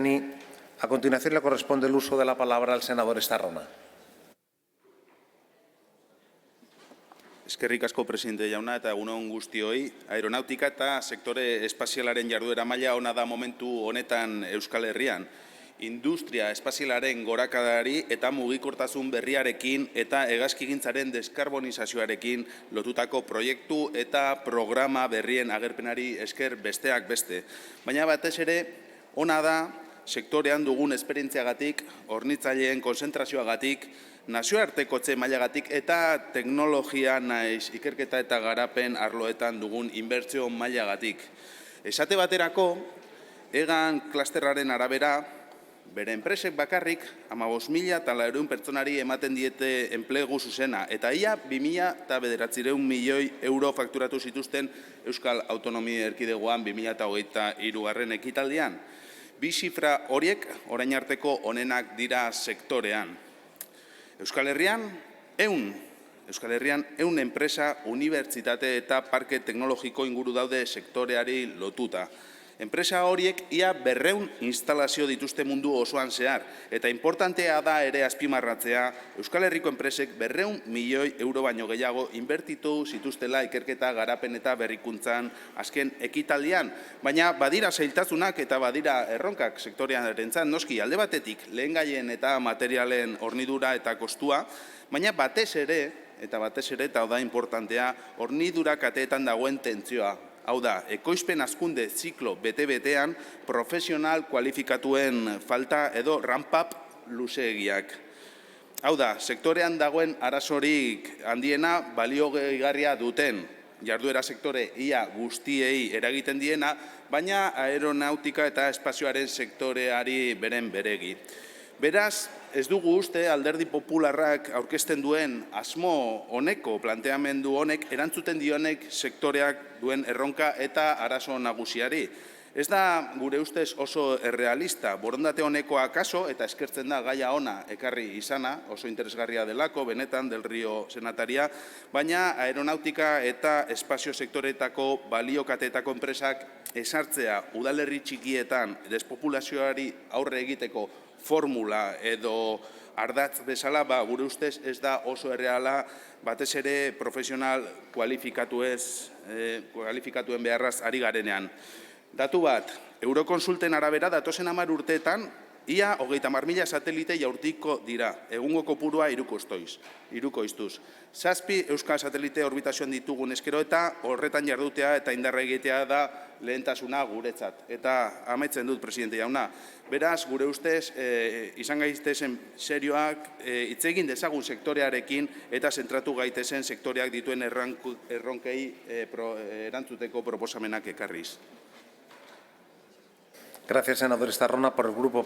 A continuación le corresponde el uso de la palabra al senador Estarrona. Eskerrik asko, presidente jauna, eta egun on guztioi. Aeronautika eta sektore espazialaren jarduera maila ona da momentu honetan Euskal Herrian. Industria espazialaren gorakadari eta mugikortasun berriarekin eta hegazkigintzaren deskarbonizazioarekin lotutako proiektu eta programa berrien agerpenari esker besteak beste. Baina batez ere, ona da sektorean dugun esperientziagatik, hornitzaileen konzentrazioagatik, nazioartekotze mailagatik eta teknologia naiz ikerketa eta garapen arloetan dugun inbertsio mailagatik. Esate baterako, egan klasterraren arabera, bere enpresek bakarrik 15.900 pertsonari ematen diete enplegu zuzena, eta ia 2.900 milioi euro fakturatu zituzten Euskal Autonomia Erkidegoan 2023 ekitaldian. Bi zifra horiek orain arteko onenak dira sektorean. Euskal Herrian 100 enpresa, unibertsitate eta parke teknologiko inguru daude sektoreari lotuta. Enpresa horiek ia 200 instalazio dituzte mundu osoan zehar, eta importantea da ere azpimarratzea Euskal Herriko enpresek 200 milioi euro baino gehiago inbertitu zituztela ikerketa, garapen eta berrikuntzan azken ekitaldian. Baina badira zailtasunak eta badira erronkak sektorearentzat, noski alde batetik lehengaien eta materialen hornidura eta kostua, baina batez ere, eta hau da importantea, hornidura kateetan dagoen tentzioa. Hau da, ekoizpen hazkunde ziklo bete-betean profesional kualifikatuen falta edo ramp-up luzeegiak. Hau da, sektorean dagoen arazorik handiena balio gehigarria duten jarduera sektore ia guztiei eragiten diena, baina aeronautika eta espazioaren sektoreari beren beregi. Beraz, ez dugu uste Alderdi Popularrak aurkezten duen asmo honeko, planteamendu honek, erantzuten dionek sektoreak duen erronka eta arazo nagusiari. Ez da gure ustez oso errealista, borondate honekoa kaso, eta eskertzen da gaia ona ekarri izana, oso interesgarria delako, benetan, del Rio senataria, baina aeronautika eta espazio sektoretako baliokateetako enpresak esartzea udalerri txikietan despopulazioari aurre egiteko formula edo ardatz bezala, gure ustez ez da oso erreala, batez ere profesional kualifikatuen beharraz ari garenean. Datu bat, Eurokonsulten arabera datozen 10 urteetan, ia 30.000 satelite jaurtiko dira, egungo kopurua hirukoiztuz. 7 euskal satelite orbitazioan ditugun eskero eta horretan jardutea eta indarra egitea da lehentasuna guretzat. Eta amaitzen dut, presidente jauna. Beraz, gure ustez, izan gaitezen serioak, hitz egin dezagun sektorearekin eta zentratu gaitezen sektoreak dituen erronkei erantzuteko proposamenak ekarriz. Gracias, senador Estarrona. Por el Grupo